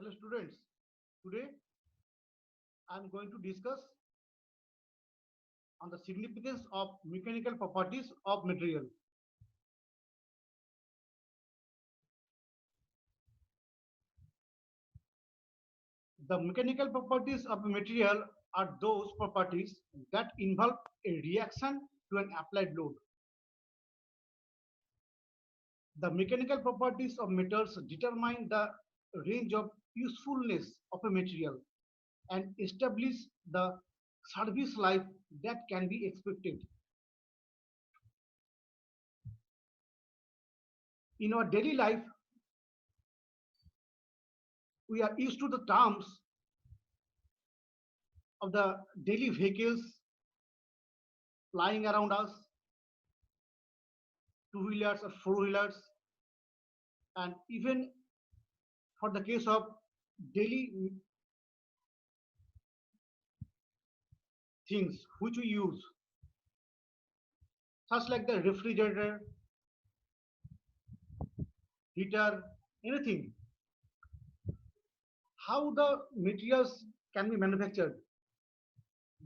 Hello students, today I am going to discuss on the significance of mechanical properties of material. The mechanical properties of a material are those properties that involve a reaction to an applied load. The mechanical properties of metals determine the range of usefulness of a material and establish the service life that can be expected. In our daily life, we are used to the terms of the daily vehicles flying around us, two-wheelers or four-wheelers, and even for the case of daily things which we use, such like the refrigerator, heater, anything. How the materials can be manufactured,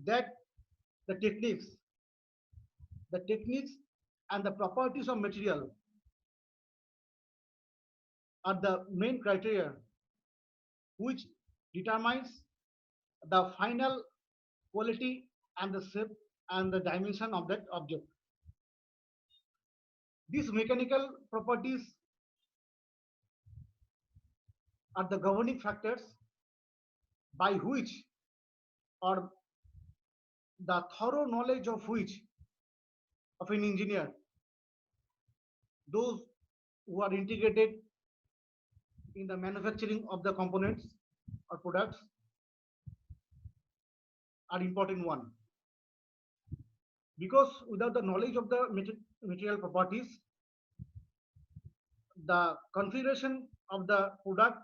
that the techniques and the properties of material are the main criteria which determines the final quality and the shape and the dimension of that object. These mechanical properties are the governing factors by which, or the thorough knowledge of which, of an engineer, those who are integrated in the manufacturing of the components or products, are important one. Because without the knowledge of the material properties, the configuration of the product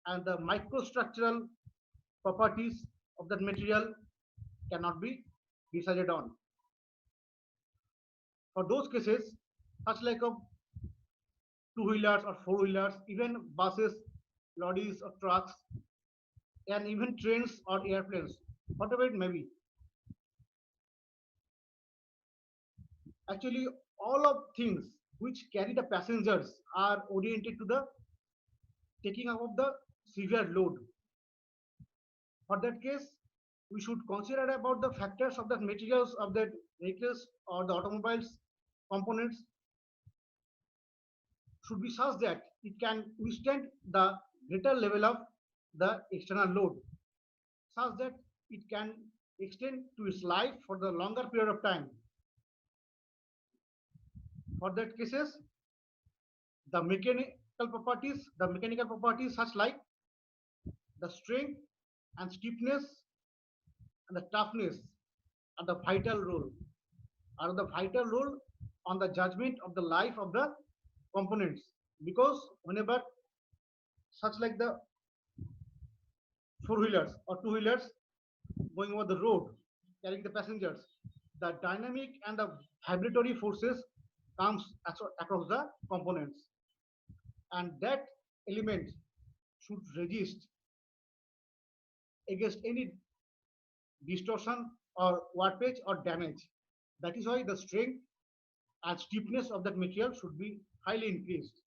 and the microstructural properties of that material cannot be decided on. For those cases, such like of two-wheelers or four-wheelers, even buses, lorries or trucks, and even trains or airplanes, whatever it may be. Actually, all of things which carry the passengers are oriented to the taking up of the severe load. For that case, we should consider about the factors of the materials of the vehicles or the automobiles components should be such that it can withstand the greater level of the external load, such that it can extend to its life for the longer period of time. For that cases, the mechanical properties such like the strength and stiffness and the toughness are the vital role on the judgment of the life of the components. Because whenever such like the four-wheelers or two-wheelers going over the road carrying the passengers, the dynamic and the vibratory forces comes across the components, and that element should resist against any distortion or warpage or damage. That is why the strength and stiffness of that material should be highly increased.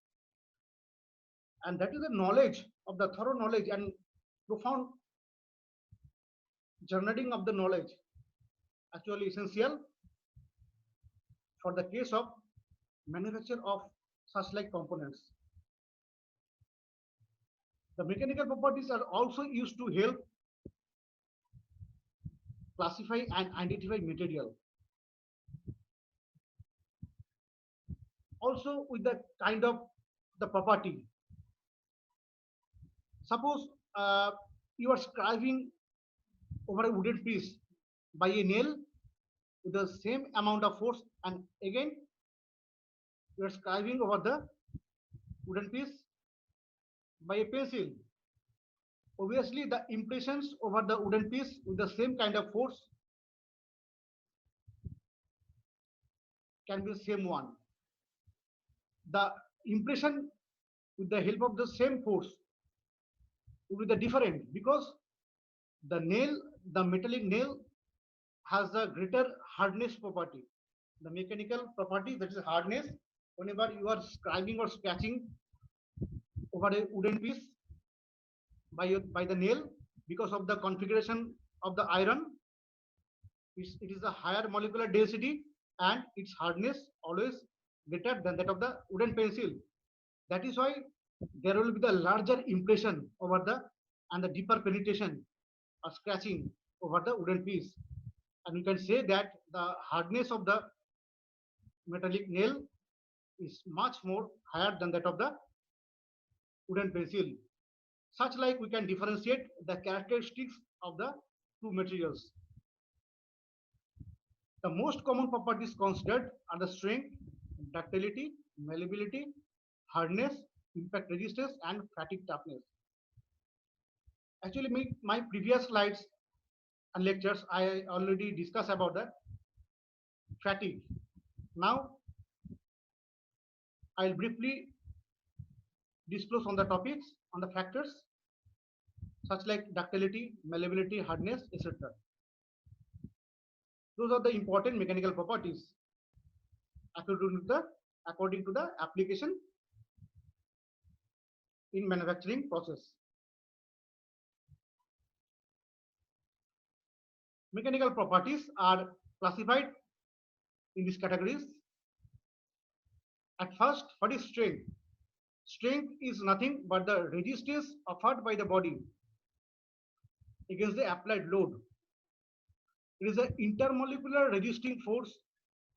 And that is the knowledge of the thorough knowledge and profound journeying of the knowledge actually essential for the case of manufacture of such like components. The mechanical properties are also used to help classify and identify material. Also with the kind of the property. Suppose you are scribing over a wooden piece by a nail with the same amount of force, and again you are scribing over the wooden piece by a pencil. Obviously, the impressions over the wooden piece with the same kind of force can be the same one. The impression with the help of the same force will be the different, because the nail, the metallic nail has a greater hardness property. The mechanical property, that is hardness, whenever you are scribing or scratching over a wooden piece by the nail, because of the configuration of the iron, it is a higher molecular density and its hardness always greater than that of the wooden pencil. That is why there will be the larger impression over the and the deeper penetration or scratching over the wooden piece. And you can say that the hardness of the metallic nail is much more higher than that of the wooden pencil. Such like we can differentiate the characteristics of the two materials. The most common properties considered are the strength, ductility, malleability, hardness, impact resistance, and fatigue toughness. Actually, my previous slides and lectures, I already discussed about the fatigue. Now, I'll briefly disclose on the topics, on the factors, such like ductility, malleability, hardness, etc. Those are the important mechanical properties according to the application in manufacturing process. Mechanical properties are classified in these categories. At first, what is strength? Strength is nothing but the resistance offered by the body against the applied load. It is an intermolecular resisting force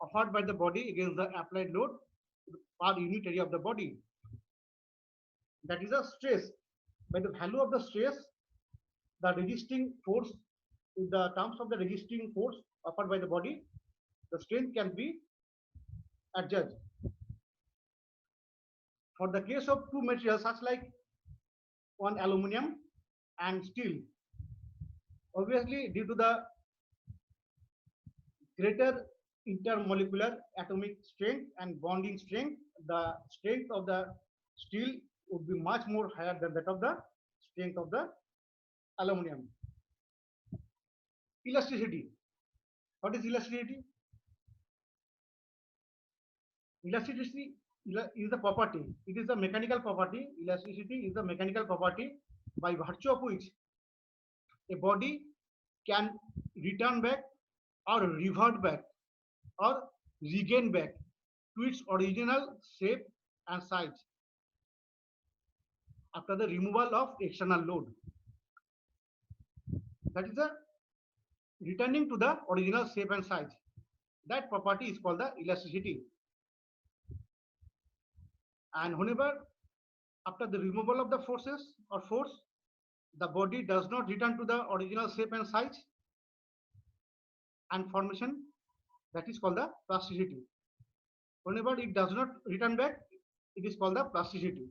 offered by the body against the applied load per unit area of the body. That is a stress. By the value of the stress, the resisting force, in the terms of the resisting force offered by the body, the strength can be adjudged. For the case of two materials, such like one aluminum and steel, obviously due to the greater intermolecular atomic strength and bonding strength, the strength of the steel would be much more higher than that of the strength of the aluminum. Elasticity. What is elasticity? Elasticity is the property. It is a mechanical property. Elasticity is the mechanical property by virtue of which a body can return back or revert back or regain back to its original shape and size after the removal of external load. That is the returning to the original shape and size. That property is called the elasticity. And whenever after the removal of the forces or force, the body does not return to the original shape and size and formation, that is called the plasticity. Whenever it does not return back, it is called the plasticity.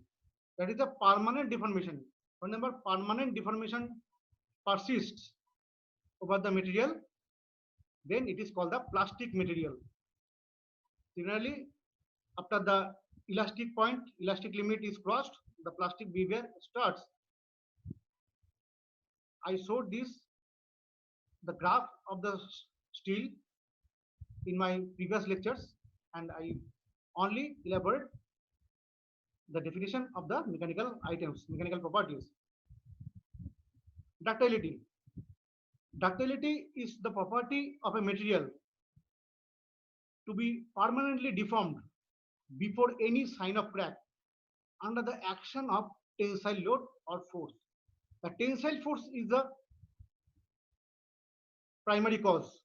That is a permanent deformation. Whenever permanent deformation persists over the material, then it is called the plastic material. Generally, after the elastic point, elastic limit is crossed, the plastic behavior starts. I showed this, the graph of the steel in my previous lectures, and I only elaborate the definition of the mechanical items, mechanical properties. Ductility. Ductility is the property of a material to be permanently deformed before any sign of crack under the action of tensile load or force. The tensile force is the primary cause,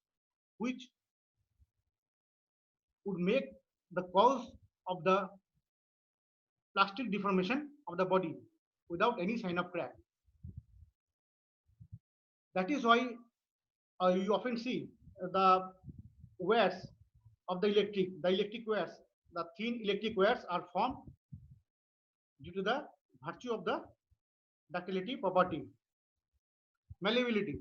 which would make the cause of the plastic deformation of the body without any sign of crack. That is why you often see the wires of the electric wires, the thin electric wires are formed due to the virtue of the ductility property. Malleability.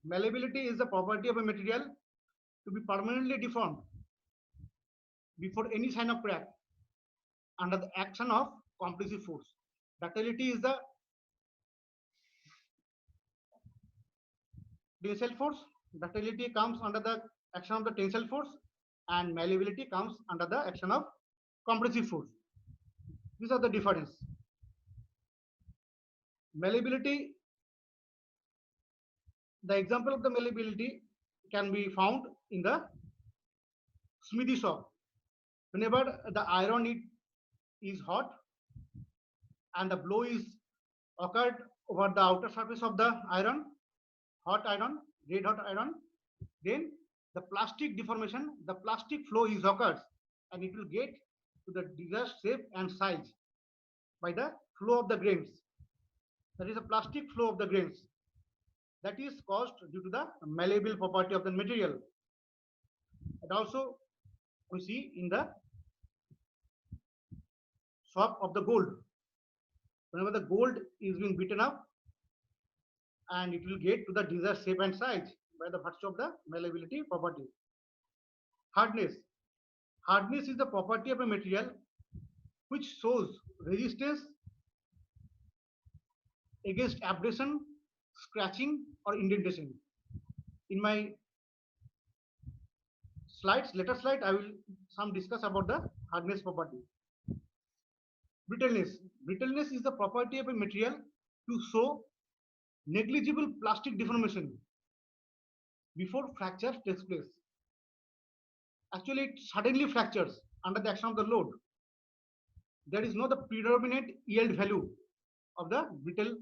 Malleability is the property of a material to be permanently deformed before any sign of crack under the action of compressive force. Ductility is the tensile force. Ductility comes under the action of the tensile force, and malleability comes under the action of compressive force. These are the difference. Malleability, the example of the malleability can be found in the smithy shop. Whenever the iron is hot and the blow is occurred over the outer surface of the iron, hot iron, red hot iron, then the plastic deformation, the plastic flow is occurs, and it will get to the desired shape and size by the flow of the grains. That is a plastic flow of the grains. That is caused due to the malleable property of the material. And also we see in the shop of the gold. Whenever the gold is being beaten up, and it will get to the desired shape and size by the virtue of the malleability property. Hardness. Hardness is the property of a material which shows resistance against abrasion, scratching, or indentation. In my slides, later slide, I will some discuss about the hardness property. Brittleness. Brittleness is the property of a material to show negligible plastic deformation before fracture takes place. Actually, it suddenly fractures under the action of the load. There is no the predominant yield value of the brittle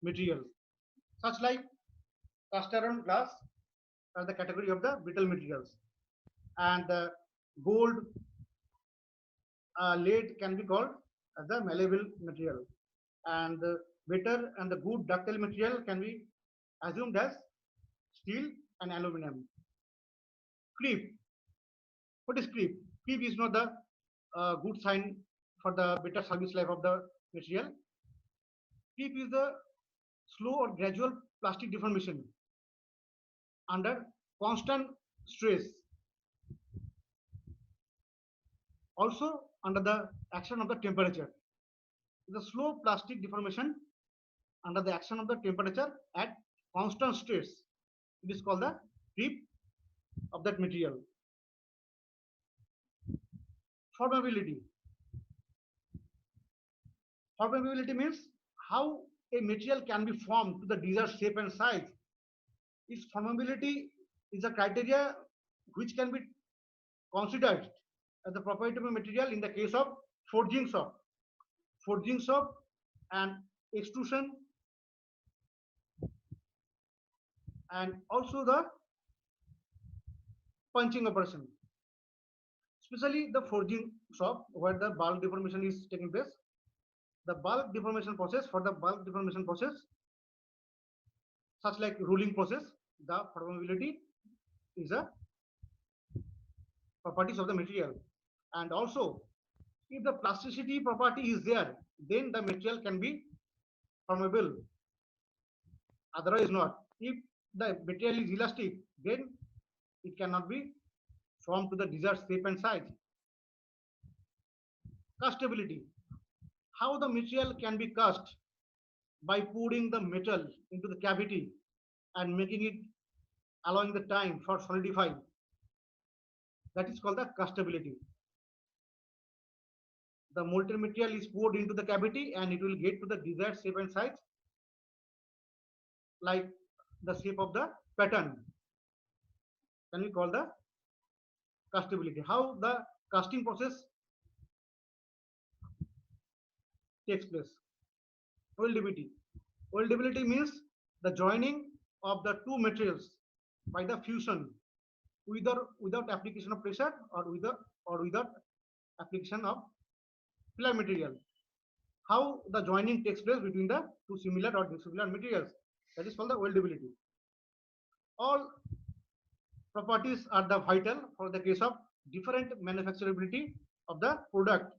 material, such like cast iron, glass are the category of the brittle materials, and the gold, lead can be called as the malleable material, and the better and the good ductile material can be assumed as steel and aluminum. Creep. What is creep? Creep is not the good sign for the better service life of the material. Creep is the slow or gradual plastic deformation under constant stress, also under the action of the temperature. The slow plastic deformation under the action of the temperature at constant stress. It is called the creep of that material. Formability. Formability means how a material can be formed to the desired shape and size. Its formability is a criteria which can be considered as the property of a material in the case of forging shop. Forging shop and extrusion, and also the punching operation. Especially the forging shop where the bulk deformation is taking place. The bulk deformation process, for the bulk deformation process, such like rolling process, the formability is a properties of the material. And also, if the plasticity property is there, then the material can be formable. Otherwise not. If the material is elastic, then it cannot be formed to the desired shape and size. Castability. How the material can be cast? By pouring the metal into the cavity and making it, allowing the time for solidifying. That is called the castability. The molten material is poured into the cavity and it will get to the desired shape and size, like the shape of the pattern. Can we call the castability? How the casting process takes place? Weldability. Weldability means the joining of the two materials by the fusion, either without application of pressure or without application of filler material. How the joining takes place between the two similar or dissimilar materials, that is called the weldability. All properties are the vital for the case of different manufacturability of the product.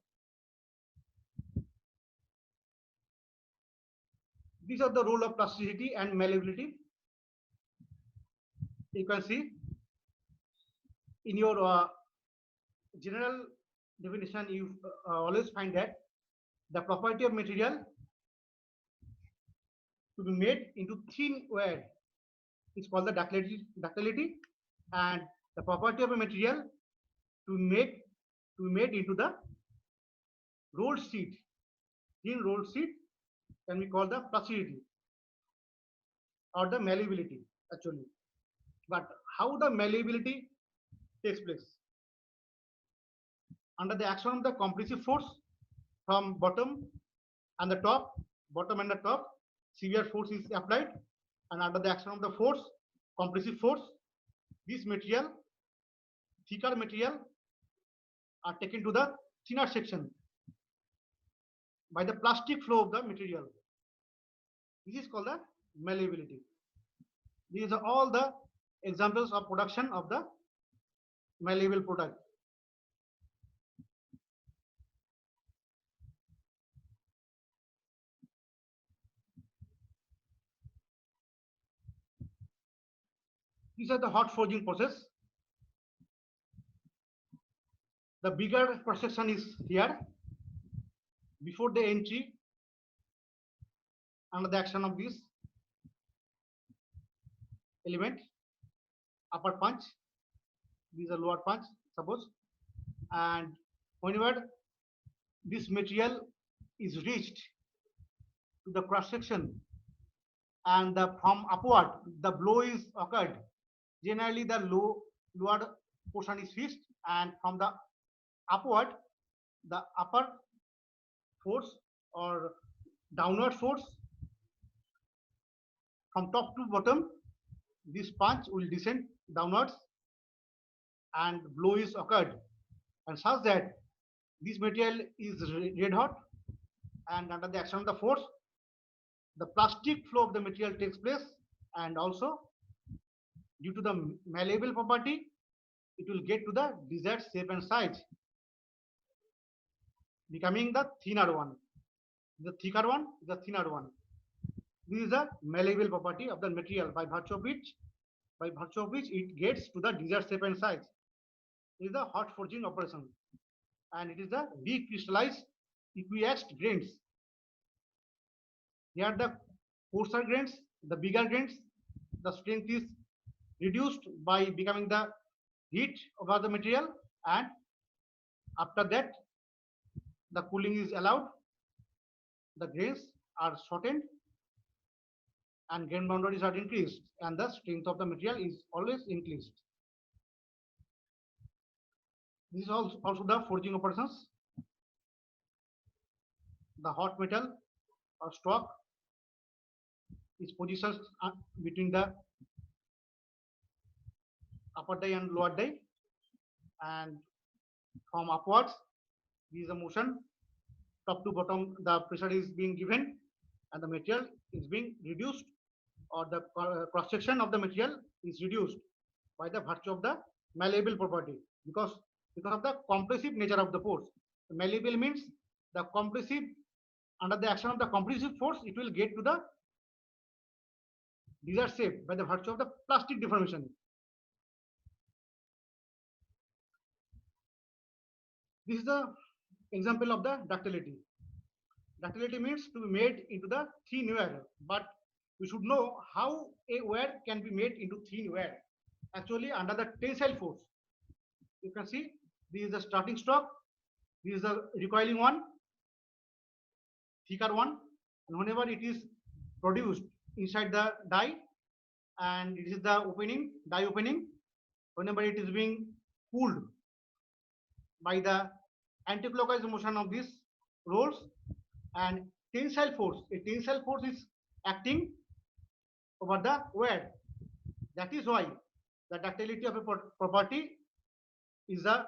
These are the role of plasticity and malleability. You can see in your general definition, you always find that the property of material to be made into thin wire is called the ductility, and the property of a material to made into the rolled sheet. In rolled sheet can be called the plasticity or the malleability actually. But how the malleability takes place? Under the action of the compressive force from bottom and the top, bottom and the top, severe force is applied, and under the action of the force, compressive force, this material, thicker material, are taken to the thinner section by the plastic flow of the material. This is called the malleability. These are all the examples of production of the malleable product. These are the hot forging process. The bigger cross section is here before the entry under the action of this element, upper punch, these are lower punch, suppose, and whenever this material is reached to the cross section and from upward the blow is occurred, generally the lower portion is fixed, and from the upward the upper force or downward force from top to bottom, this punch will descend downwards and blow is occurred, and such that this material is red hot, and under the action of the force the plastic flow of the material takes place, and also due to the malleable property it will get to the desired shape and size, becoming the thinner one. The thicker one, the thinner one. This is the malleable property of the material by virtue of which it gets to the desired shape and size. It is the hot forging operation, and it is the recrystallized equiaxed grains. Here the coarser grains, the bigger grains, the strength is reduced by becoming the heat over the material, and after that the cooling is allowed, the grains are shortened and grain boundaries are increased, and the strength of the material is always increased. This is also the forging operations. The hot metal or stock is positioned between the upper die and lower die, and from upwards there is a motion, top to bottom the pressure is being given and the material is being reduced, or the cross section of the material is reduced by the virtue of the malleable property, because of the compressive nature of the force. The malleable means the compressive, under the action of the compressive force it will get to the desired shape by the virtue of the plastic deformation. This is the example of the ductility. Ductility means to be made into the thin wire, but we should know how a wire can be made into thin wire. Actually, under the tensile force, you can see this is the starting stock, this is the recoiling one, thicker one, and whenever it is produced inside the die, and it is the opening, die opening, whenever it is being pulled by the anti-clockwise motion of these rolls, and a tensile force is acting over the wire. That is why the ductility of a property is a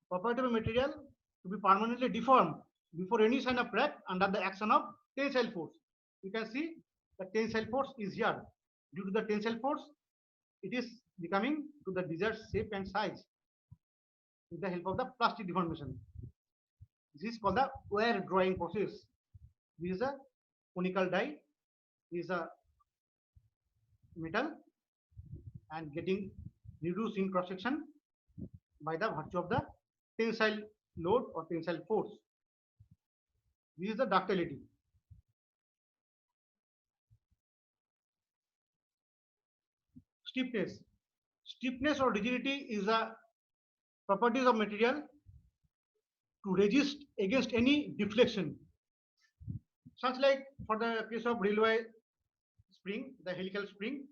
property of a material to be permanently deformed before any sign of crack under the action of tensile force. You can see the tensile force is here. Due to the tensile force, it is becoming to the desired shape and size with the help of the plastic deformation. This is called the wire drawing process. This is a conical die, this is a metal, and getting reduced in cross section by the virtue of the tensile load or tensile force. This is the ductility. Stiffness. Stiffness or rigidity is a properties of material to resist against any deflection. Such like for the case of railway spring, the helical spring,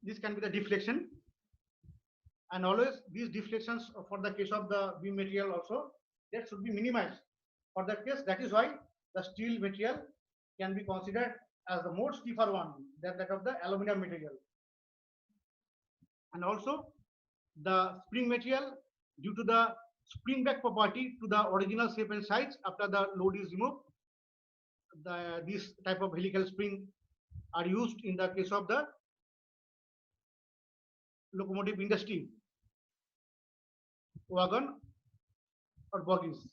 this can be the deflection, and always these deflections for the case of the beam material also, that should be minimized. For that case, that is why the steel material can be considered as the more stiffer one than that of the aluminum material. And also the spring material, due to the spring back property to the original shape and size after the load is removed, this type of helical spring are used in the case of the locomotive industry, wagon or bogies.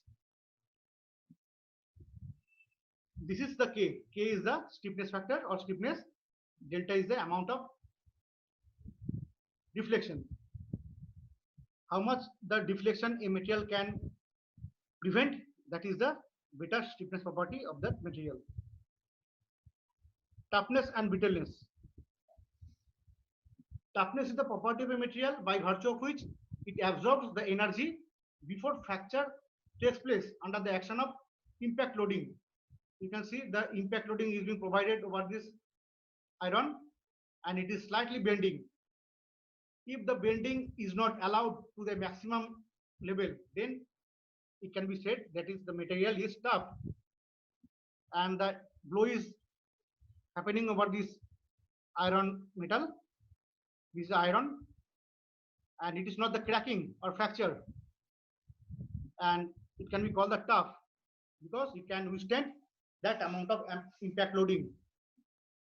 This is the K. K is the stiffness factor or stiffness. Delta is the amount of deflection. How much the deflection a material can prevent, that is the beta stiffness property of that material. Toughness and brittleness. Toughness is the property of a material by virtue of which it absorbs the energy before fracture takes place under the action of impact loading. You can see the impact loading is being provided over this iron and it is slightly bending. If the bending is not allowed to the maximum level, then it can be said that is the material is tough, and the blow is happening over this iron metal. This is iron, and it is not the cracking or fracture, and it can be called the tough because it can withstand that amount of impact loading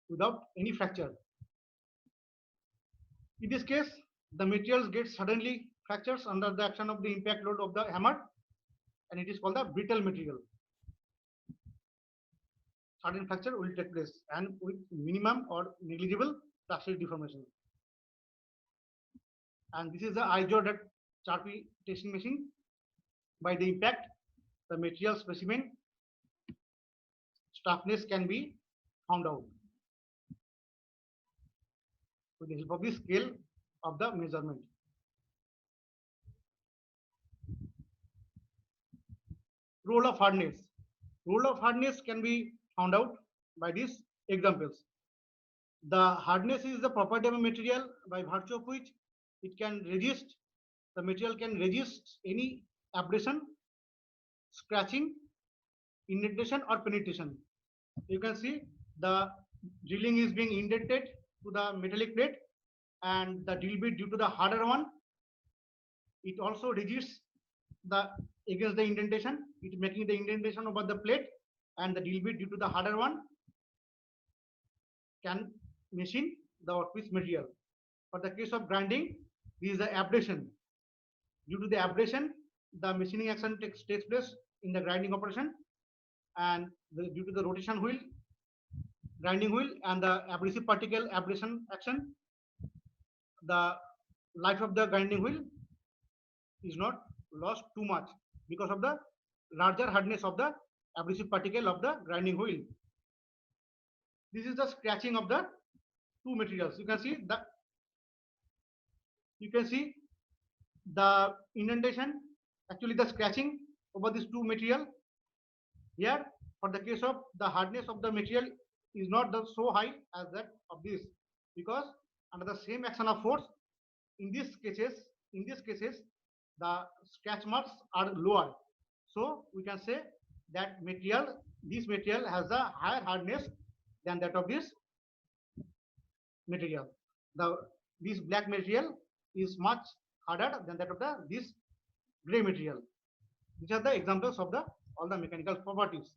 without any fracture. In this case, the materials get suddenly fractures under the action of the impact load of the hammer, and it is called the brittle material. Sudden fracture will take place and with minimum or negligible plastics deformation. And this is the IJO Charpy testing machine. By the impact, the material specimen toughness can be found out with the help of the scale of the measurement. Role of hardness. Role of hardness can be found out by these examples. The hardness is the property of a material by virtue of which it can resist, the material can resist any abrasion, scratching, indentation or penetration. You can see the drilling is being indented to the metallic plate, and the drill bit due to the harder one, it also resists the against the indentation, it making the indentation over the plate, and the drill bit due to the harder one can machine the workpiece material. For the case of grinding, this is the abrasion. Due to the abrasion, the machining action takes place in the grinding operation, and due to the rotation wheel, grinding wheel, and the abrasive particle abrasion action, the life of the grinding wheel is not lost too much because of the larger hardness of the abrasive particle of the grinding wheel. This is the scratching of the two materials. You can see the indentation, actually the scratching over these two material. Here, for the case of the hardness of the material is not so high as that of this, because under the same action of force, in these cases, the scratch marks are lower. So we can say that this material has a higher hardness than that of this material. This black material is much harder than that of this gray material. These are the examples of all the mechanical properties.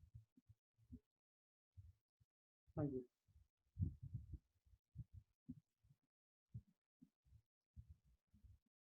Thank you.